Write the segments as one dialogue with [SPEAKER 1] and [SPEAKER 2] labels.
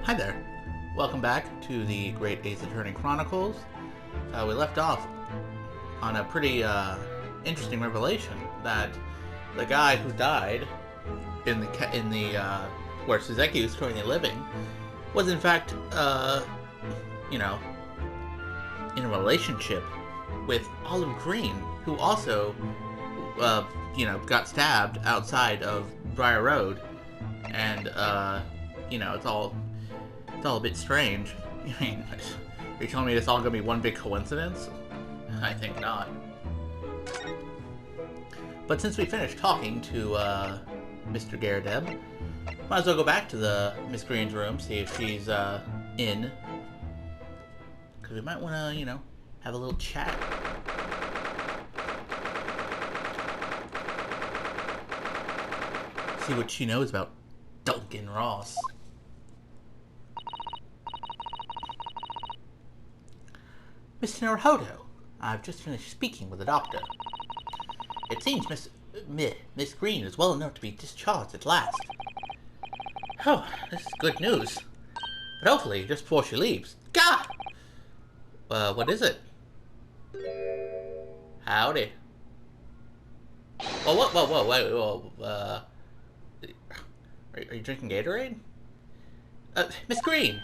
[SPEAKER 1] Hi there. Welcome back to the Great Ace Attorney Chronicles. We left off on a pretty interesting revelation that the guy who died in the where Suzeki was currently living was in fact in a relationship with Olive Green, who also got stabbed outside of Briar Road, and it's all a bit strange. I mean, you're telling me it's all gonna be one big coincidence? I think not. But since we finished talking to Mr. Garadeb, might as well go back to the Miss Green's room, see if she's in. Because we might want to, have a little chat. See what she knows about Duncan Ross. Mr. Naruhodo, I've just finished speaking with the doctor. It seems Miss Green is well enough to be discharged at last. Oh, this is good news. But hopefully, just before she leaves. Gah! What is it? Howdy. Whoa, wait, are you drinking Gatorade? Miss Green!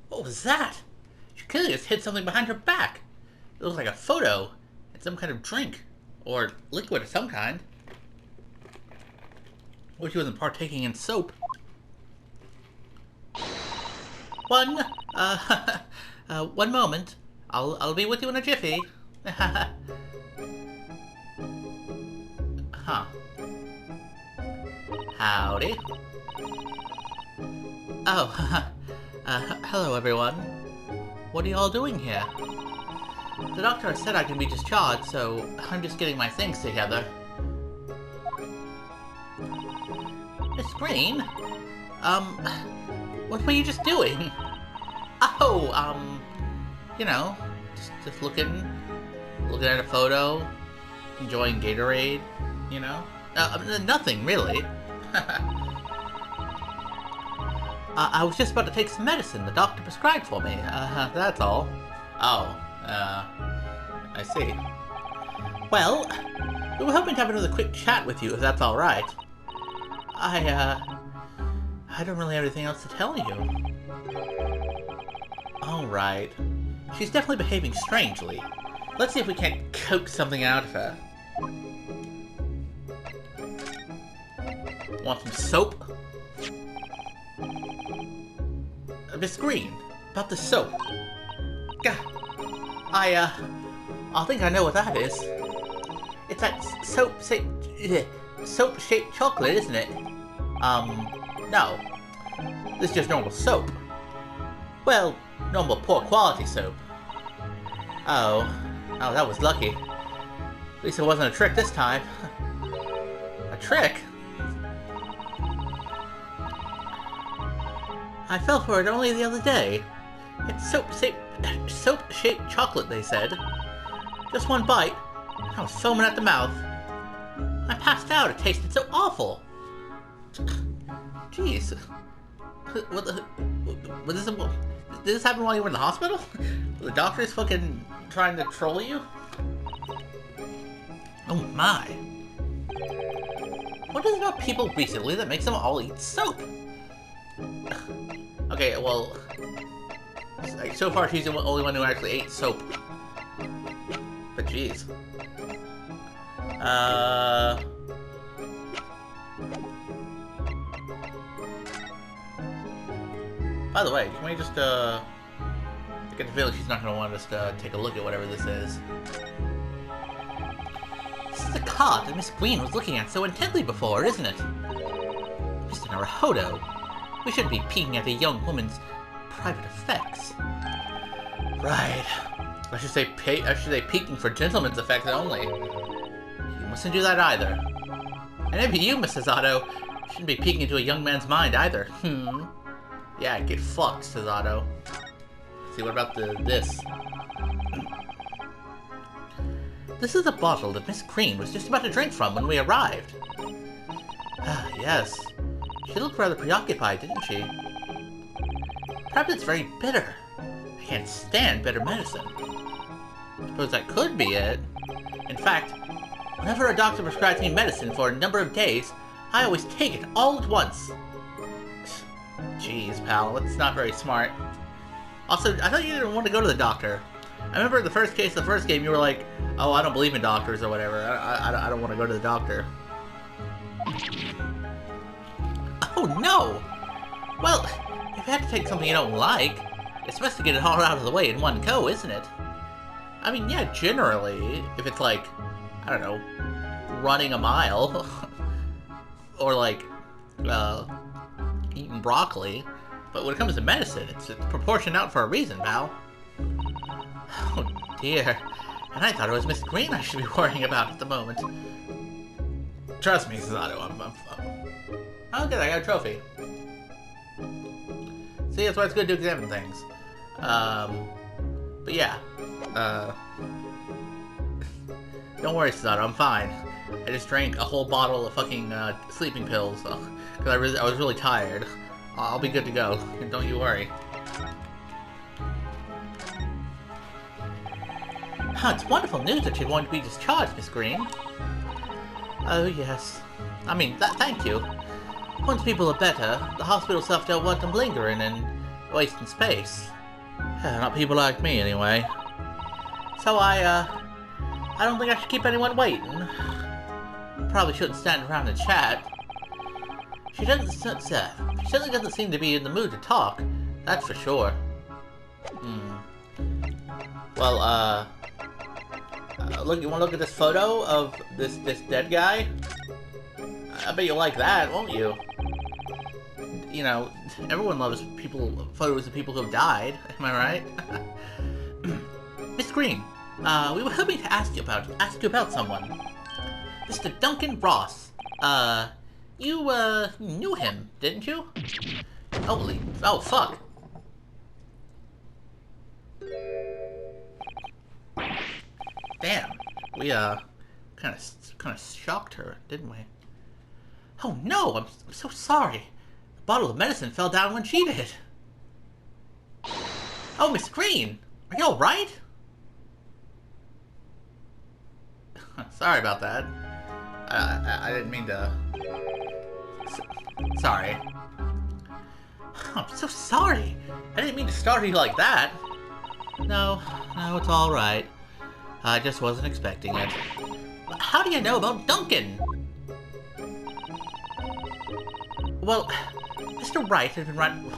[SPEAKER 1] What was that? She clearly just hid something behind her back. It looks like a photo and some kind of drink. Or liquid of some kind. Or she wasn't partaking in soap. One moment. I'll be with you in a jiffy. Huh. Howdy. Oh, hello everyone. What are you all doing here? The doctor has said I can be discharged, so I'm just getting my things together. Miss Green? What were you just doing? Oh, just looking at a photo, enjoying Gatorade, nothing really. I was just about to take some medicine the doctor prescribed for me, that's all. Oh, I see. Well, we were hoping to have another quick chat with you, if that's alright. I don't really have anything else to tell you. Alright. She's definitely behaving strangely. Let's see if we can't coax something out of her. Want some soap? Miss Green, about the soap. Gah. I think I know what that is. It's that soap-shaped chocolate, isn't it? No. This is just normal soap. Well, normal poor quality soap. Oh, that was lucky. At least it wasn't a trick this time. A trick? I fell for it only the other day. It's soap-shaped chocolate, they said. Just one bite, I was foaming at the mouth. I passed out, it tasted so awful. Jeez. Did this happen while you were in the hospital? The doctor's fucking trying to troll you? Oh my. What is it about people recently that makes them all eat soap? Okay, well, so far she's the only one who actually ate soap. But jeez. By the way, can we just, I get the feeling she's not going to want us to take a look at whatever this is. This is the card that Miss Green was looking at so intently before, isn't it? Mr. Naruhodo, we shouldn't be peeking at a young woman's private effects. Right. I should say peeking for gentlemen's effects only. You mustn't do that either. And maybe you, Mrs. Otto, shouldn't be peeking into a young man's mind either. Yeah, get fucked, says Otto. See, what about this? this is a bottle that Miss Green was just about to drink from when we arrived. Ah, yes. She looked rather preoccupied, didn't she? Perhaps it's very bitter. I can't stand bitter medicine. Suppose that could be it. In fact, whenever a doctor prescribes me medicine for a number of days, I always take it all at once. Jeez, pal, that's not very smart. Also, I thought you didn't want to go to the doctor. I remember in the first case of the first game, you were like, oh, I don't believe in doctors or whatever. I don't want to go to the doctor. Oh, no! Well, if you have to take something you don't like, it's best to get it all out of the way in one go, isn't it? I mean, yeah, generally, if it's like, I don't know, running a mile, or like, eating broccoli, but when it comes to medicine, it's proportioned out for a reason, pal. Oh dear, and I thought it was Miss Green I should be worrying about at the moment. Trust me, Susato, oh good, I got a trophy. See, that's why it's good to examine things. But yeah, don't worry, Susato, I'm fine. I just drank a whole bottle of fucking sleeping pills, because I was really tired. I'll be good to go, don't you worry. Huh, it's wonderful news that you're going to be discharged, Miss Green. Oh, yes. I mean, thank you. Once people are better, the hospital staff don't want them lingering and wasting space. Not people like me, anyway. So I don't think I should keep anyone waiting. Probably shouldn't stand around and chat. She certainly doesn't seem to be in the mood to talk, that's for sure. Well, look, you want to look at this photo of this dead guy? I bet you'll like that, won't you? You know, everyone loves photos of people who have died, am I right? Miss Green, we were hoping to ask you about someone. Mr. Duncan Ross. You knew him, didn't you? Oh fuck. Damn, we kind of shocked her, didn't we? Oh no, I'm so sorry. The bottle of medicine fell down when she did. Oh, Miss Green, are you all right? Sorry about that. I didn't mean to. Sorry. I'm so sorry. I didn't mean to startle you like that. No, it's all right. I just wasn't expecting it. How do you know about Duncan? Well, Mr. Wright had been running...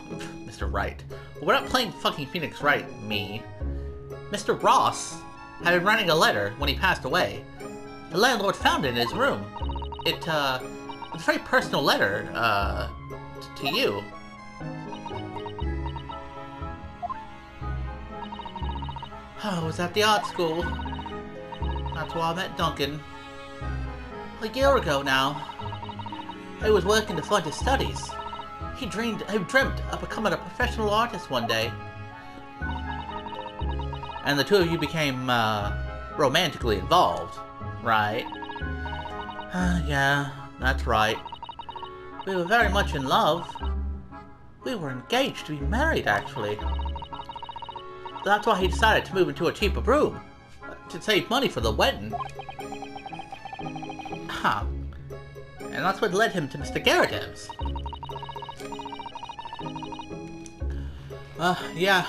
[SPEAKER 1] Mr. Wright. We're not playing fucking Phoenix Wright, me. Mr. Ross had been writing a letter when he passed away. The landlord found it in his room. It's a very personal letter, to you. Oh, I was at the art school. That's where I met Duncan. A year ago now. He was working to fund his studies. He dreamt of becoming a professional artist one day. And the two of you became, romantically involved, right? Yeah, that's right. We were very much in love. We were engaged to be married, actually. That's why he decided to move into a cheaper room. To save money for the wedding. Huh. And that's what led him to Mr. Garadev's. Yeah.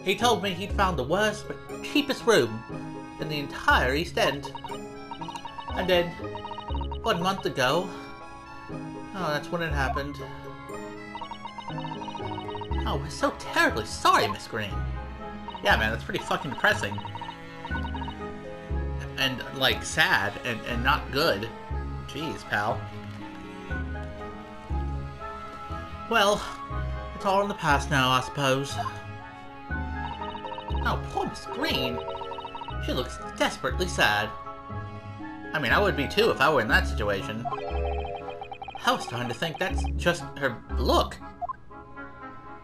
[SPEAKER 1] He told me he'd found the worst but cheapest room in the entire East End. And then, 1 month ago... Oh, that's when it happened. Oh, we're so terribly sorry, Miss Green. Yeah, man, that's pretty fucking depressing. And, like, sad and not good. Jeez, pal. Well, it's all in the past now, I suppose. Oh, poor Miss Green. She looks desperately sad. I mean, I would be too if I were in that situation. I was starting to think that's just her look.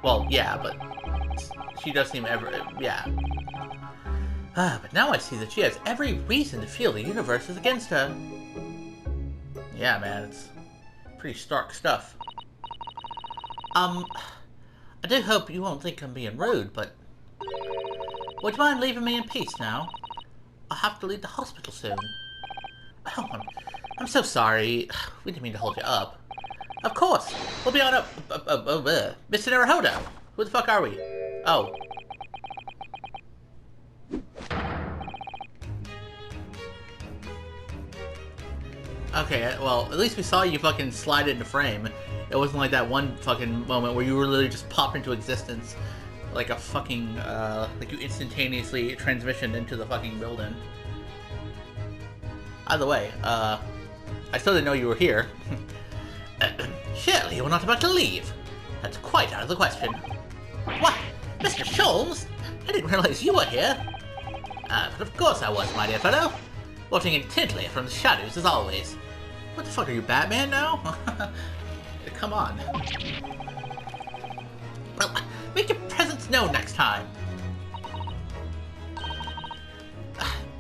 [SPEAKER 1] Well, yeah, but she does seem yeah. But now I see that she has every reason to feel the universe is against her. Yeah, man, it's pretty stark stuff. I do hope you won't think I'm being rude, but would you mind leaving me in peace now? I'll have to leave the hospital soon. Oh, I'm so sorry. We didn't mean to hold you up. Of course. We'll be on up. Mr. Naruhodo. Who the fuck are we? Oh. Okay, well, at least we saw you fucking slide into frame. It wasn't like that one fucking moment where you were literally just popped into existence. Like a fucking, like you instantaneously transitioned into the fucking building. Either way, I still didn't know you were here. Surely you were not about to leave. That's quite out of the question. What? Mr. Sholmes? I didn't realize you were here. But of course I was, my dear fellow. Watching intently from the shadows as always. What the fuck are you, Batman now? Come on. Well, make your presence known next time.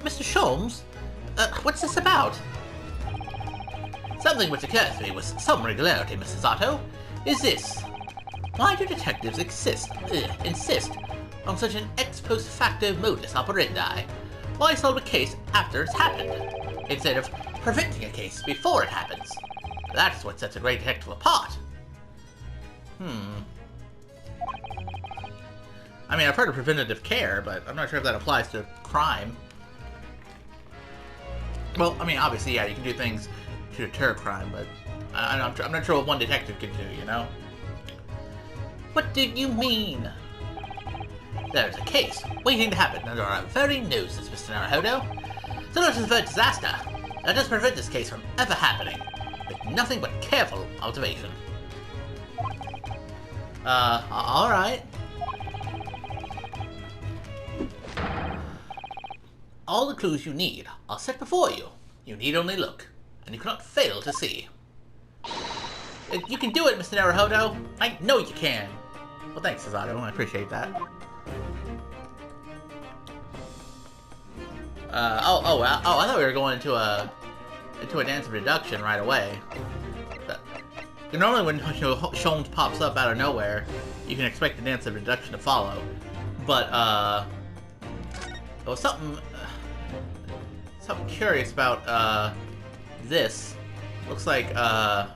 [SPEAKER 1] Mr. Sholmes? What's this about? Something which occurs to me with some regularity, Mr. Sato, is this. Why do detectives insist on such an ex post facto modus operandi? Why solve a case after it's happened, instead of preventing a case before it happens? That's what sets a great detective apart. I mean, I've heard of preventative care, but I'm not sure if that applies to crime. Well, I mean, obviously, yeah, you can do things to deter crime, but I'm not sure what one detective can do, you know? What do you mean? There's a case waiting to happen under our very noses, Mr. Naruhodo. So let us avert disaster. Let us prevent this case from ever happening, with nothing but careful observation. Alright. All the clues you need are set before you. You need only look, and you cannot fail to see. You can do it, Mr. Naruhodo. I know you can. Well, thanks, Sato. I appreciate that. I thought we were going into a dance of deduction right away. Normally when Sholmes pops up out of nowhere, you can expect the dance of deduction to follow. But there was something curious about this. Looks like our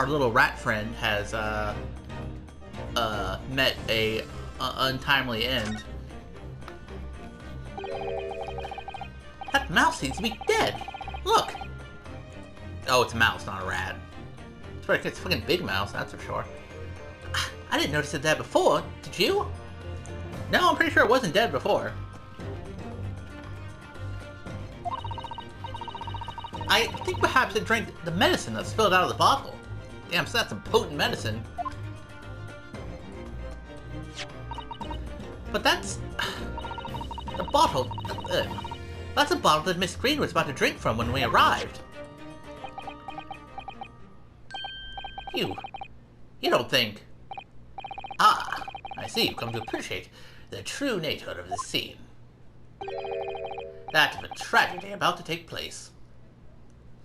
[SPEAKER 1] little rat friend has met a untimely end. That mouse seems to be dead. Look. Oh, it's a mouse, not a rat. It's a fucking big mouse, that's for sure. I didn't notice it dead before. Did you? No, I'm pretty sure it wasn't dead before. I think perhaps it drank the medicine that spilled out of the bottle. Damn, so that's some potent medicine. But that's... the bottle... that's a bottle that Miss Green was about to drink from when we arrived. You don't think... Ah, I see you've come to appreciate the true nature of this scene. That of a tragedy about to take place.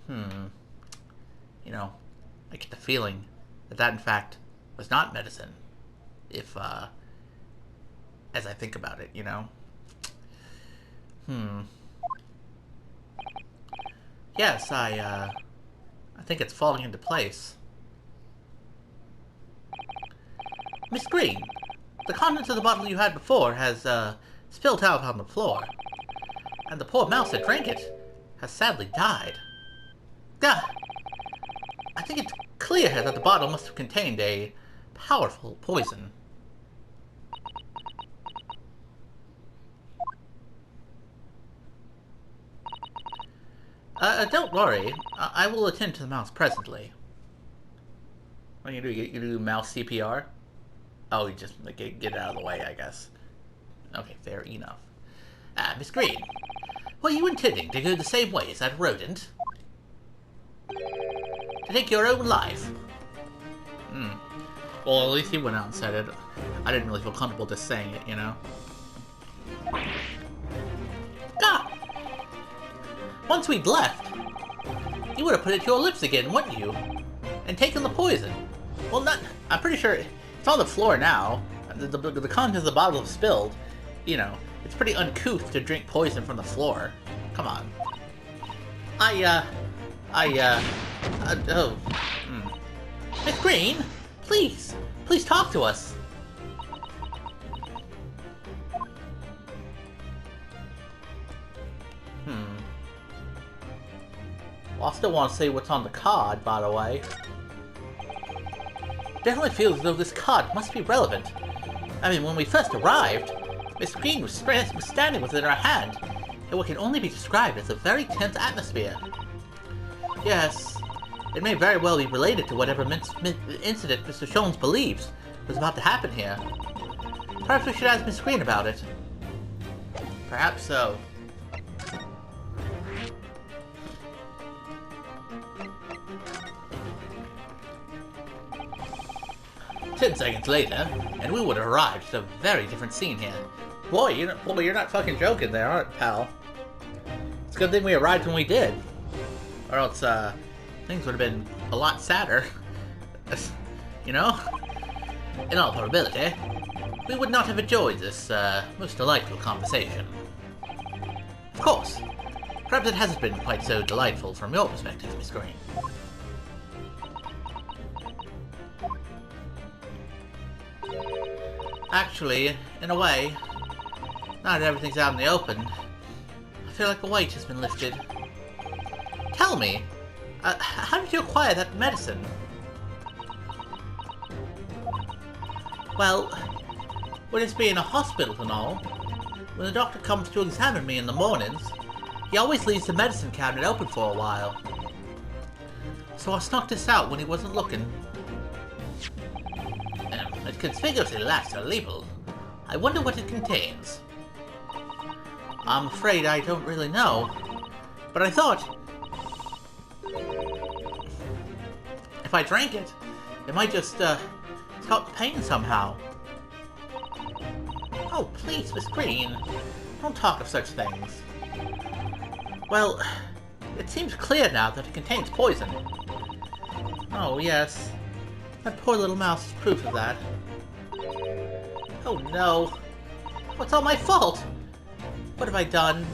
[SPEAKER 1] You know, I get the feeling that in fact was not medicine. If, as I think about it, you know? Yes, I think it's falling into place. Miss Green, the contents of the bottle you had before has, spilled out on the floor. And the poor mouse that drank it has sadly died. I think it's clear that the bottle must have contained a powerful poison. Don't worry. I will attend to the mouse presently. What are you gonna do? You do mouse CPR? Oh, you just like, get it out of the way, I guess. Okay, fair enough. Miss Green, were you intending to go the same way as that rodent? To take your own life? Well, at least he went out and said it. I didn't really feel comfortable just saying it, you know? Once we'd left, you would have put it to your lips again, wouldn't you? And taken the poison. Well, I'm pretty sure it's on the floor now. The contents of the bottle have spilled. You know, it's pretty uncouth to drink poison from the floor. Come on. Miss Green, please talk to us. Well, I still want to say what's on the card, by the way. Definitely feels as though this card must be relevant. I mean, when we first arrived, Miss Green was standing with it in her hand, in what can only be described as a very tense atmosphere. Yes, it may very well be related to whatever incident Mr. Jones believes was about to happen here. Perhaps we should ask Miss Green about it. Perhaps so. 10 seconds later, and we would have arrived at a very different scene here. Boy, you're not fucking joking there, aren't pal? It's a good thing we arrived when we did. Or else, things would have been a lot sadder. You know? In all probability, we would not have enjoyed this, most delightful conversation. Of course, perhaps it hasn't been quite so delightful from your perspective, Miss Green. Actually, in a way, now that everything's out in the open, I feel like a weight has been lifted. Tell me, how did you acquire that medicine? Well, with us being a hospital and all, when the doctor comes to examine me in the mornings, he always leaves the medicine cabinet open for a while. So I snuck this out when he wasn't looking. It conspicuously lacks a label. I wonder what it contains. I'm afraid I don't really know, but I thought if I drank it, it might just stop the pain somehow. Oh, please, Miss Green, don't talk of such things. Well, it seems clear now that it contains poison. Oh, yes. That poor little mouse is proof of that. Oh no! What's all my fault? What have I done?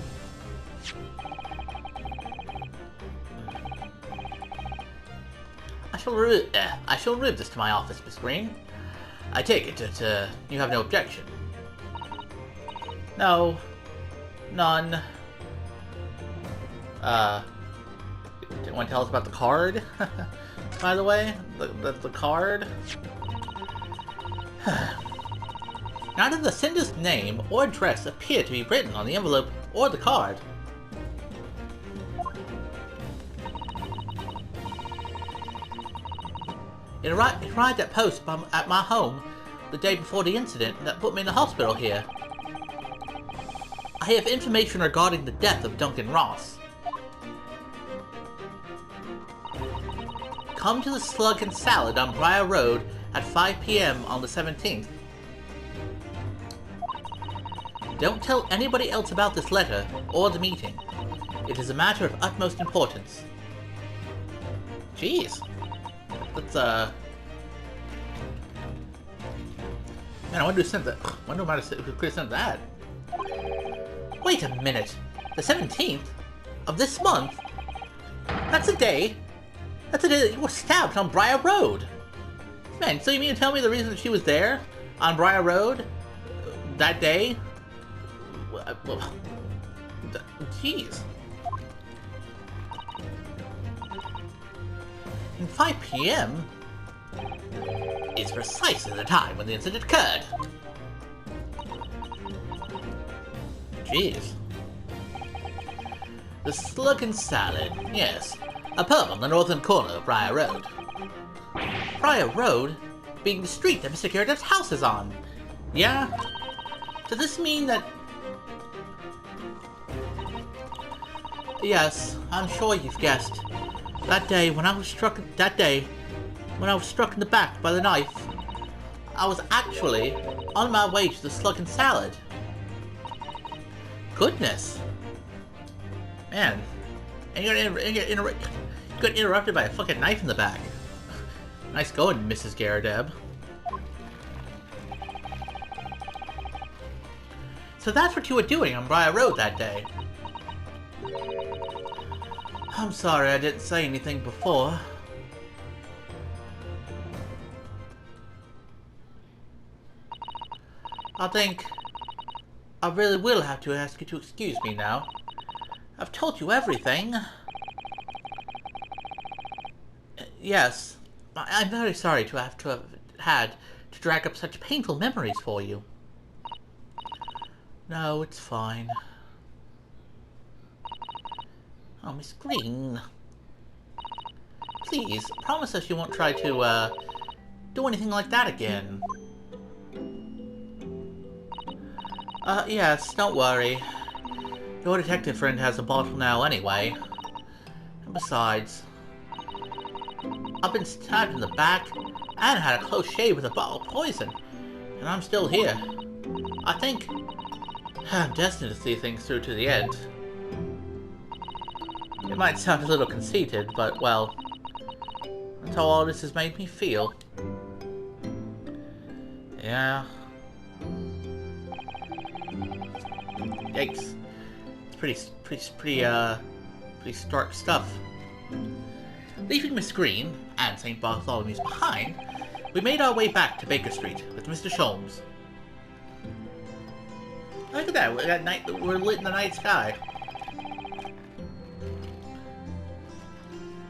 [SPEAKER 1] I shall remove this to my office, Miss Green. I take it that you have no objection. No. None. Do you want to tell us about the card? By the way, the card. Neither the sender's name or address appear to be written on the envelope or the card. It arrived at post at my home the day before the incident that put me in the hospital here. I have information regarding the death of Duncan Ross. Come to the Slug and Salad on Briar Road at 5 p.m. on the 17th. Don't tell anybody else about this letter or the meeting. It is a matter of utmost importance. Jeez. That's, Man, I wonder who sent that. I wonder who could have sent that. Wait a minute. The 17th? Of this month? That's a day. That's the day that you were stabbed on Briar Road. Man, so you mean to tell me the reason that she was there? On Briar Road? That day? Jeez. And 5 p.m. is precisely the time when the incident occurred. Jeez. The Slug and Salad, yes. A pub on the northern corner of Briar Road. Briar Road being the street that Mr. Kiradev's house is on. Yeah? Does this mean that... Yes, I'm sure you've guessed. That day when I was struck in the back by the knife, I was actually on my way to the Slug and Salad. Goodness. Man, And you got interrupted by a fucking knife in the back. Nice going, Mrs. Garadeb. So that's what you were doing on Briar Road that day. I'm sorry I didn't say anything before. I think I really will have to ask you to excuse me now. I've told you everything. Yes, I'm very sorry to have had to drag up such painful memories for you. No, it's fine. Oh, Miss Green. Please, promise us you won't try to, do anything like that again. Yes, don't worry. Your detective friend has a bottle now anyway. And besides, I've been stabbed in the back and had a close shave with a bottle of poison, and I'm still here. I think I'm destined to see things through to the end. It might sound a little conceited, but, well, that's how all this has made me feel. Yeah. Yikes. It's pretty stark stuff. Leaving Miss Green and St. Bartholomew's behind, we made our way back to Baker Street with Mr. Sholmes. Look at that, we're lit in the night sky.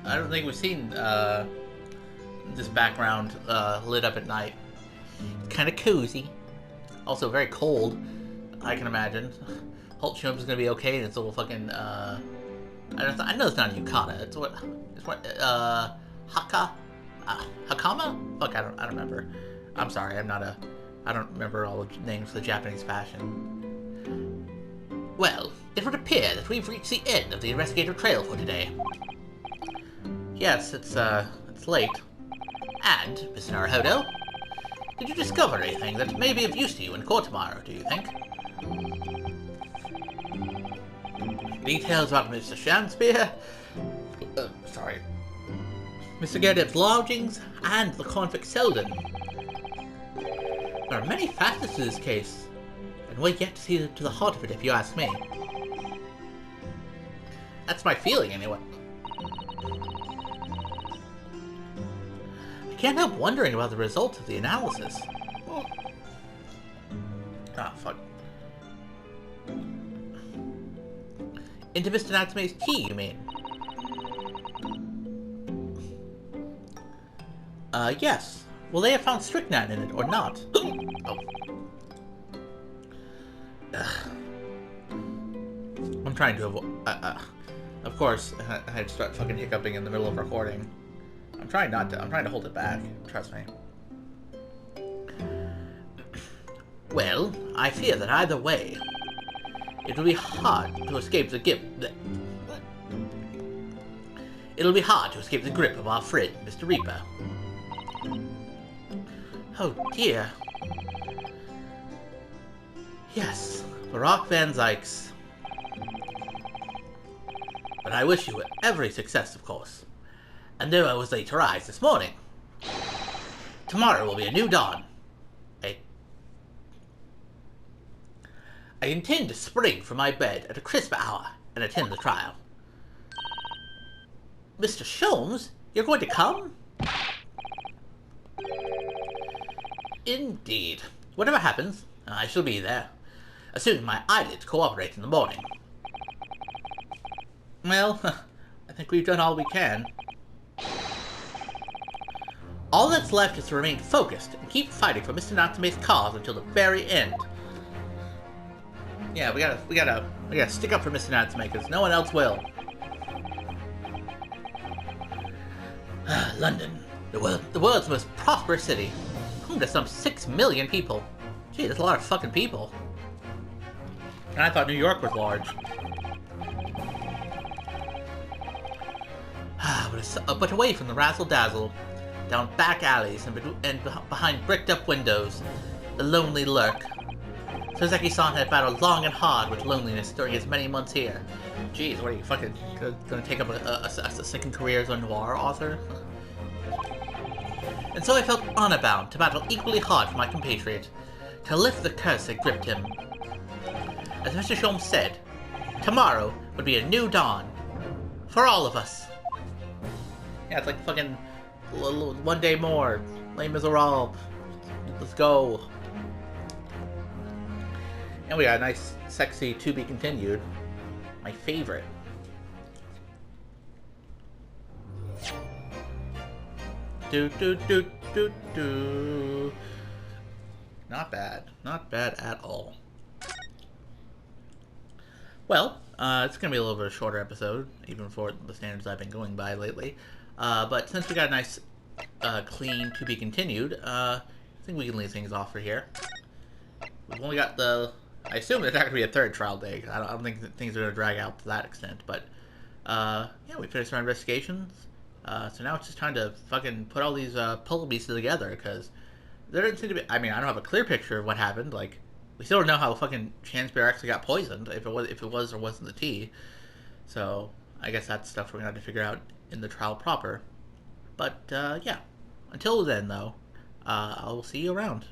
[SPEAKER 1] I don't think we've seen this background lit up at night. Kind of cozy. Also very cold, I can imagine. Holt Sholmes is gonna be okay in its little fucking I know it's not a yukata. It's what Hakama? Fuck, I don't remember. I'm sorry, I don't remember all the names of the Japanese fashion. Well, it would appear that we've reached the end of the investigative trail for today. Yes, it's late. And, Mr. Naruhodo, did you discover anything that may be of use to you in court tomorrow, do you think? Details about Mr. Shakespeare, Mr. Garadeb's lodgings, and the convict Selden. There are many facets to this case, and we're yet to see to the heart of it, if you ask me. That's my feeling, anyway. I can't help wondering about the results of the analysis. Ah, fuck. Into Mr. Natsume's key, you mean? Yes. Will they have found strychnine in it, or not? Oh. I'm trying to avoid... of course, I had to start fucking hiccuping in the middle of recording. I'm trying to hold it back. Trust me. Well, I fear that either way, it will be hard to escape the grip. It'll be hard to escape the grip of our friend, Mr. Reaper. Oh dear. Yes, Barack Van Zykes. But I wish you every success, of course. And though I was late to rise this morning, tomorrow will be a new dawn. I intend to spring from my bed at a crisp hour and attend the trial. Mr. Sholmes, you're going to come? Indeed. Whatever happens, I shall be there, assuming my eyelids cooperate in the morning. Well, I think we've done all we can. All that's left is to remain focused and keep fighting for Mr. Natsume's cause until the very end. Yeah, we gotta stick up for Mr. Natsume, because no one else will. London, the world's most prosperous city, home to some 6 million people. Gee, that's a lot of fucking people. And I thought New York was large. But away from the razzle-dazzle, down back alleys and behind bricked-up windows, the lonely lurk. Soseki-san had battled long and hard with loneliness during his many months here. Jeez, what are you, fucking gonna take up a second career as a noir author? And so I felt honor bound to battle equally hard for my compatriot, to lift the curse that gripped him. As Mr. Sholmes said, tomorrow would be a new dawn. For all of us. Yeah, it's like fucking one day more. Les Miserables. Let's go. And we got a nice, sexy to be continued. My favorite. Do do do do do. Not bad. Not bad at all. Well, it's gonna be a little bit of a shorter episode, even for the standards I've been going by lately. But since we got a nice, clean to be continued, I think we can leave things off for here. We've only got the... I assume there's not going to be a third trial day. I don't think that things are going to drag out to that extent. But, yeah, we finished our investigations. So now it's just time to fucking put all these puzzle pieces together, because there doesn't seem to be... I mean, I don't have a clear picture of what happened. Like, we still don't know how fucking Chansbear actually got poisoned, if it was or wasn't the tea. So, I guess that's stuff we're going to have to figure out in the trial proper. But, yeah. Until then, though, I'll see you around.